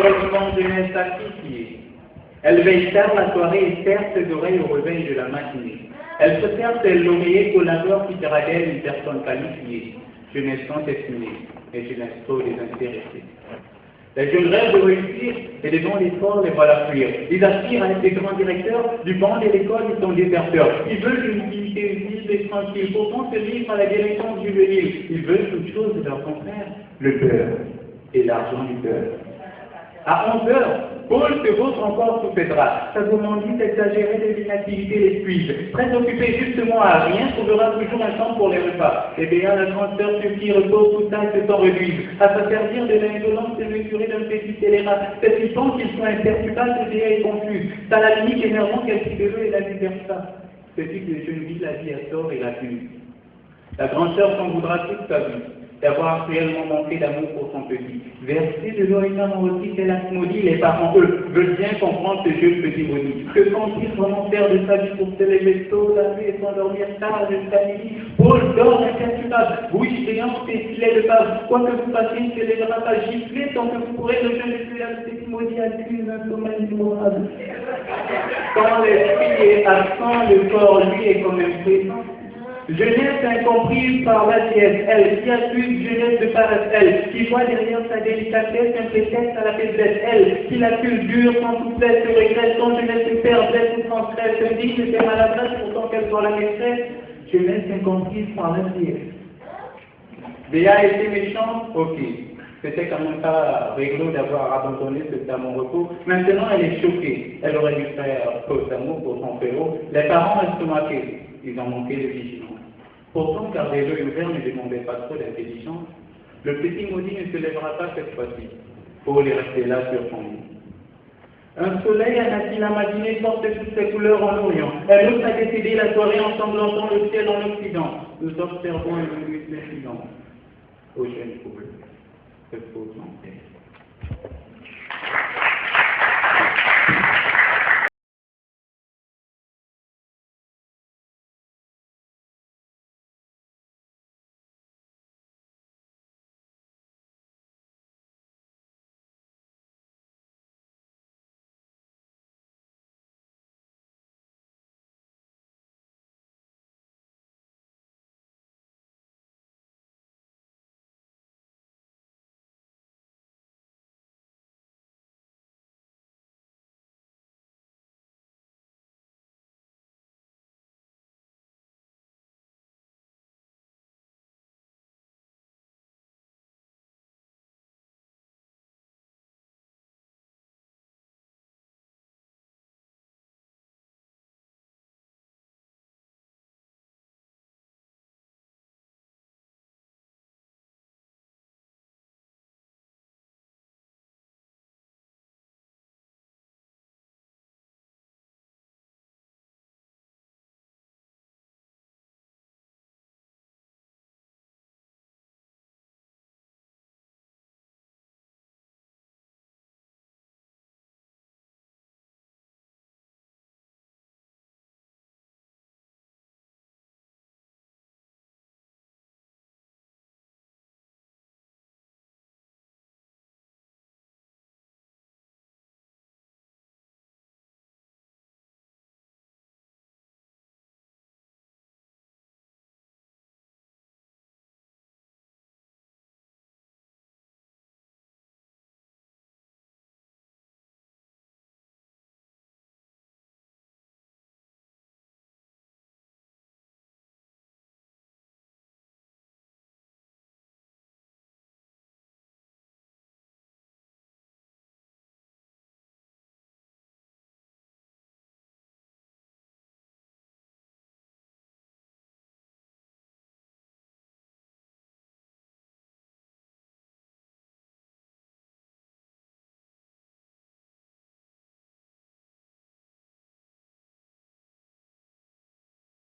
heureusement jeunesse sacrifiée. Elle veille tard la soirée et serre ses oreilles au réveil de la matinée. Elle se sert tel l'oreiller collabore qui fera d'elle une personne qualifiée. Jeunesse sans estimée et jeunesse trop désintéressée. Les jeunes rêvent de réussir et devant l'effort les voilà fuir. Ils aspirent à être des grands directeurs, du banc de l'école ils sont déserteurs. Ils veulent une utilité visible et tranquille, pourtant se livrent à la direction juvénile. Ils veulent toute chose de leur contraire, le beurre et l'argent du beurre. À 11 heures, Paul se vautre encore sous ses draps. Sa gourmandise exagérée de l'inactivité les puise. Très occupé justement à rien, trouvera toujours un temps pour les repas. Et bien, la grande sœur qui repose tout ça et se sent réduise. À se servir de l'indolence démesurée d'un petit scélérat. C'est qu'il pense qu'ils sont imperturbables, et confus. Ça la limite énervant qu'elle s'y de et la libère pas. Petit que les jeunes vivent la vie à tort et la punition. La grande sœur s'en voudra toute sa vie d'avoir réellement manqué d'amour pour son petit. Versé de l'horizon aussi, c'est la maudit, les parents, eux, veulent bien comprendre ce jeu petit maudit. Que compte-t-il vraiment faire de sa vie pour se lever tôt, la nuit et s'endormir tard jusqu'à midi? Paul dort imperturbable, bouche géante et filet de base. Quoi que vous fassiez, il se lèvera pas gifler tant que vous pourrez le jeune depuis la petit maudit accuse un sommeil mémorable. Quand l'esprit est absent, le corps, lui, est quand même présent. Jeunesse incomprise par la dièse, elle, qui accuse jeunesse de paresse, elle, qui voit derrière sa délicatesse un prétexte à la faiblesse, elle, qui l'accuse dure, sans souplesse, se regrette, sans jeunesse se perd, blesse ou transgresse, se dit que c'est maladresse pourtant qu'elle soit la maîtresse, jeunesse incomprise par la dièse. Béa était méchante, ok. C'était quand même pas rigolo d'avoir abandonné ce à mon repos. Maintenant, elle est choquée. Elle aurait dû faire faux amour pour son frérot. Les parents estomaqués. Ils ont manqué de vigilance. Pourtant, garder l'œil ouvert ne demandait pas trop d'intelligence. Le petit maudit ne se lèvera pas cette fois-ci. Paul est resté là sur son lit. Un soleil anatil la matinée porte toutes ses couleurs en Orient. Un autre a décidé la soirée en semblantant le ciel en Occident. Nous observons une minute de silence. Au jeune Paul, se pose en paix.